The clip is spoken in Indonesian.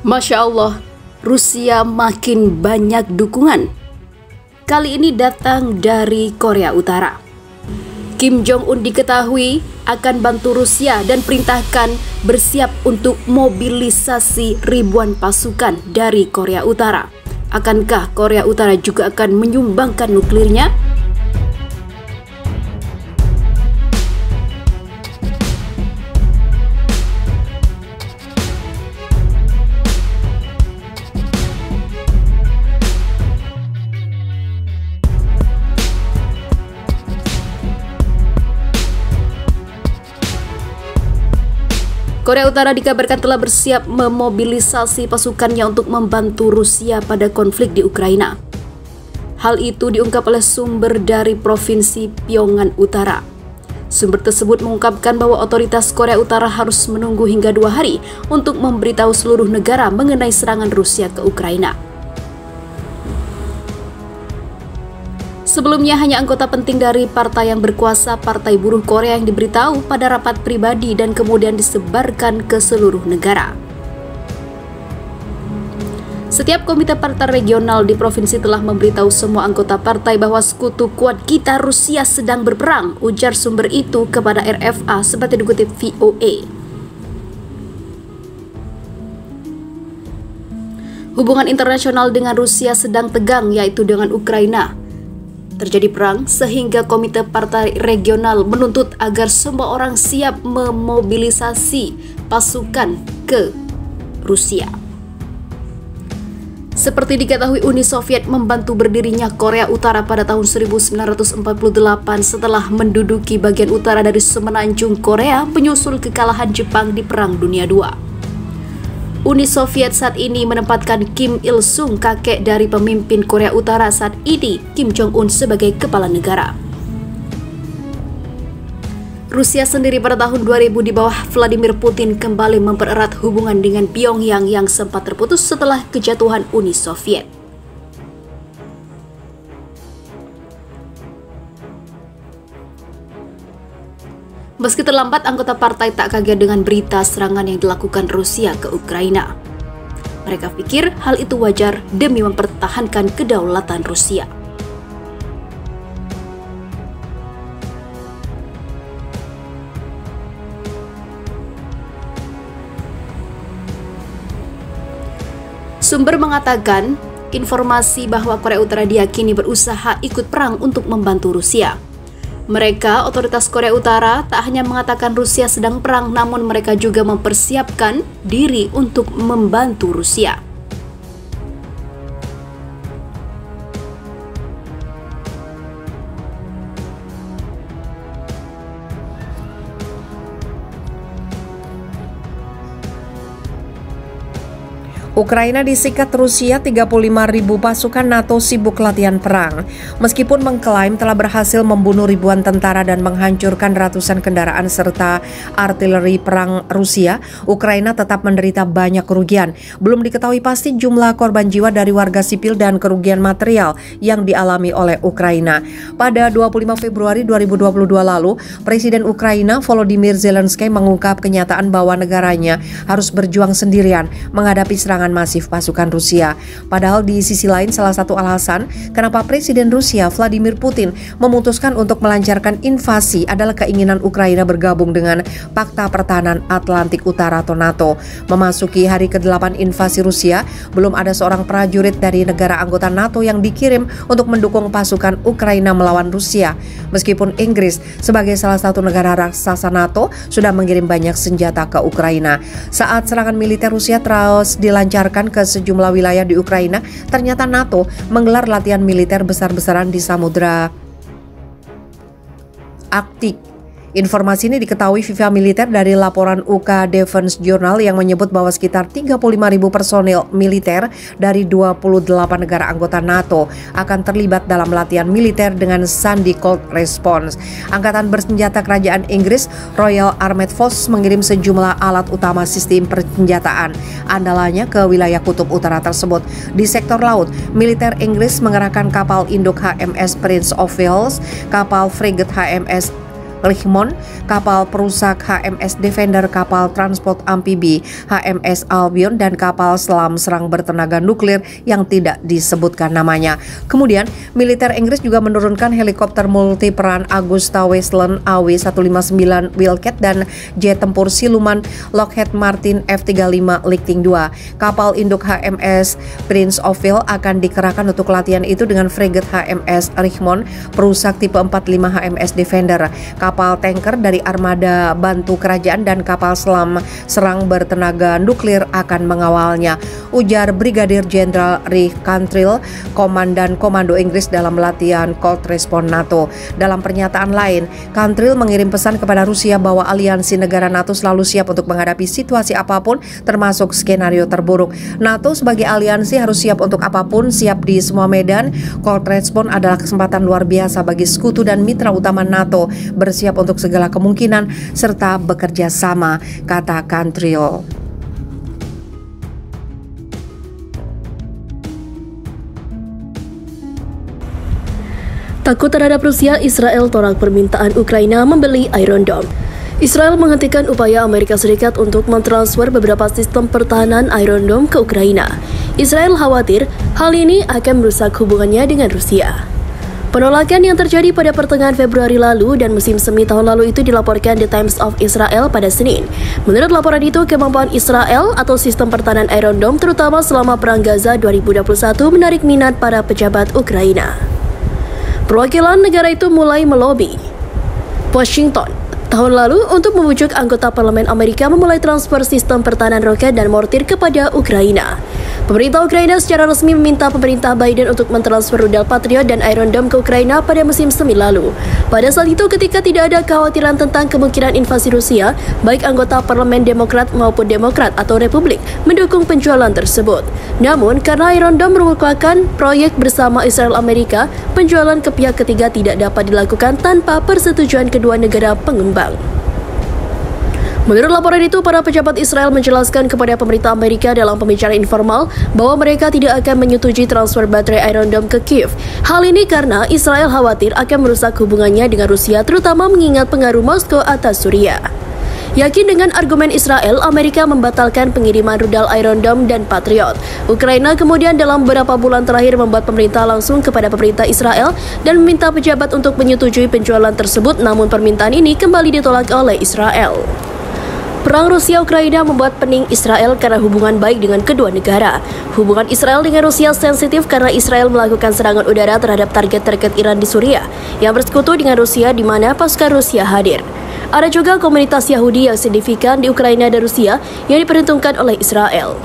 Masya Allah, Rusia makin banyak dukungan. Kali ini datang dari Korea Utara. Kim Jong-un diketahui akan bantu Rusia dan perintahkan bersiap untuk mobilisasi ribuan pasukan dari Korea Utara. Akankah Korea Utara juga akan menyumbangkan nuklirnya? Korea Utara dikabarkan telah bersiap memobilisasi pasukannya untuk membantu Rusia pada konflik di Ukraina. Hal itu diungkap oleh sumber dari Provinsi Pyongan Utara. Sumber tersebut mengungkapkan bahwa otoritas Korea Utara harus menunggu hingga 2 hari untuk memberitahu seluruh negara mengenai serangan Rusia ke Ukraina. Sebelumnya hanya anggota penting dari partai yang berkuasa, Partai Buruh Korea, yang diberitahu pada rapat pribadi dan kemudian disebarkan ke seluruh negara. Setiap komite partai regional di provinsi telah memberitahu semua anggota partai bahwa sekutu kuat kita Rusia sedang berperang, ujar sumber itu kepada RFA seperti dikutip VOA. Hubungan internasional dengan Rusia sedang tegang, yaitu dengan Ukraina. Terjadi perang sehingga komite partai regional menuntut agar semua orang siap memobilisasi pasukan ke Rusia. Seperti diketahui, Uni Soviet membantu berdirinya Korea Utara pada tahun 1948 setelah menduduki bagian utara dari semenanjung Korea menyusul kekalahan Jepang di Perang Dunia II. Uni Soviet saat ini menempatkan Kim Il-sung, kakek dari pemimpin Korea Utara saat ini, Kim Jong-un, sebagai kepala negara. Rusia sendiri pada tahun 2000 di bawah Vladimir Putin kembali mempererat hubungan dengan Pyongyang yang sempat terputus setelah kejatuhan Uni Soviet. Meski terlambat, anggota partai tak kaget dengan berita serangan yang dilakukan Rusia ke Ukraina. Mereka pikir hal itu wajar demi mempertahankan kedaulatan Rusia. Sumber mengatakan, informasi bahwa Korea Utara diyakini berusaha ikut perang untuk membantu Rusia. Mereka, otoritas Korea Utara, tak hanya mengatakan Rusia sedang perang, namun mereka juga mempersiapkan diri untuk membantu Rusia. Ukraina disikat Rusia, 35.000 pasukan NATO sibuk latihan perang. Meskipun mengklaim telah berhasil membunuh ribuan tentara dan menghancurkan ratusan kendaraan serta artileri perang Rusia, Ukraina tetap menderita banyak kerugian. Belum diketahui pasti jumlah korban jiwa dari warga sipil dan kerugian material yang dialami oleh Ukraina. Pada 25 Februari 2022 lalu, Presiden Ukraina Volodymyr Zelensky mengungkap kenyataan bahwa negaranya harus berjuang sendirian menghadapi serangan masif pasukan Rusia. Padahal di sisi lain, salah satu alasan kenapa Presiden Rusia Vladimir Putin memutuskan untuk melancarkan invasi adalah keinginan Ukraina bergabung dengan Pakta Pertahanan Atlantik Utara atau NATO. Memasuki hari ke-8 invasi Rusia, belum ada seorang prajurit dari negara anggota NATO yang dikirim untuk mendukung pasukan Ukraina melawan Rusia. Meskipun Inggris sebagai salah satu negara raksasa NATO sudah mengirim banyak senjata ke Ukraina. Saat serangan militer Rusia terus dilancarkan ke sejumlah wilayah di Ukraina, ternyata NATO menggelar latihan militer besar-besaran di Samudra Arktik. Informasi ini diketahui FIFA Militer dari laporan UK Defense Journal yang menyebut bahwa sekitar 35.000 personil militer dari 28 negara anggota NATO akan terlibat dalam latihan militer dengan Sandy Cold Response. Angkatan bersenjata Kerajaan Inggris Royal Armed Forces mengirim sejumlah alat utama sistem persenjataan andalannya ke wilayah kutub utara tersebut. Di sektor laut, militer Inggris mengerahkan kapal induk HMS Prince of Wales, kapal frigate HMS Richmond, kapal perusak HMS Defender, kapal transport amfibi HMS Albion, dan kapal selam serang bertenaga nuklir yang tidak disebutkan namanya. Kemudian, militer Inggris juga menurunkan helikopter multiperan Augusta Westland AW159 Wildcat dan jet tempur siluman Lockheed Martin F-35 Lightning II. Kapal induk HMS Prince of Wales akan dikerahkan untuk latihan itu dengan frigate HMS Richmond, perusak tipe 45 HMS Defender, kapal tanker dari armada bantu kerajaan, dan kapal selam serang bertenaga nuklir akan mengawalnya, ujar Brigadir Jenderal Rick Cantrill, Komandan Komando Inggris dalam latihan Cold Response NATO. Dalam pernyataan lain, Cantrill mengirim pesan kepada Rusia bahwa aliansi negara NATO selalu siap untuk menghadapi situasi apapun, termasuk skenario terburuk. NATO sebagai aliansi harus siap untuk apapun, siap di semua medan. Cold Response adalah kesempatan luar biasa bagi sekutu dan mitra utama NATO bersiap untuk segala kemungkinan serta bekerja sama, kata Cantrill. Takut terhadap Rusia, Israel tolak permintaan Ukraina membeli Iron Dome. Israel menghentikan upaya Amerika Serikat untuk mentransfer beberapa sistem pertahanan Iron Dome ke Ukraina. Israel khawatir hal ini akan merusak hubungannya dengan Rusia. Penolakan yang terjadi pada pertengahan Februari lalu dan musim semi tahun lalu itu dilaporkan The Times of Israel pada Senin. Menurut laporan itu, kemampuan Israel atau sistem pertahanan Iron Dome terutama selama Perang Gaza 2021 menarik minat para pejabat Ukraina. Perwakilan negara itu mulai melobi Washington tahun lalu untuk membujuk anggota parlemen Amerika memulai transfer sistem pertahanan roket dan mortir kepada Ukraina. Pemerintah Ukraina secara resmi meminta pemerintah Biden untuk mentransfer rudal Patriot dan Iron Dome ke Ukraina pada musim semi lalu. Pada saat itu, ketika tidak ada kekhawatiran tentang kemungkinan invasi Rusia, baik anggota parlemen Demokrat maupun Demokrat atau Republik mendukung penjualan tersebut. Namun, karena Iron Dome merupakan proyek bersama Israel Amerika, penjualan ke pihak ketiga tidak dapat dilakukan tanpa persetujuan kedua negara pengembang. Menurut laporan itu, para pejabat Israel menjelaskan kepada pemerintah Amerika dalam pembicaraan informal bahwa mereka tidak akan menyetujui transfer baterai Iron Dome ke Kiev. Hal ini karena Israel khawatir akan merusak hubungannya dengan Rusia, terutama mengingat pengaruh Moskow atas Suriah. Yakin dengan argumen Israel, Amerika membatalkan pengiriman rudal Iron Dome dan Patriot. Ukraina kemudian dalam beberapa bulan terakhir membuat pemerintah langsung kepada pemerintah Israel dan meminta pejabat untuk menyetujui penjualan tersebut, namun permintaan ini kembali ditolak oleh Israel. Perang Rusia-Ukraina membuat pening Israel karena hubungan baik dengan kedua negara. Hubungan Israel dengan Rusia sensitif karena Israel melakukan serangan udara terhadap target-target Iran di Suriah yang bersekutu dengan Rusia di mana pasukan Rusia hadir. Ada juga komunitas Yahudi yang signifikan di Ukraina dan Rusia yang diperhitungkan oleh Israel.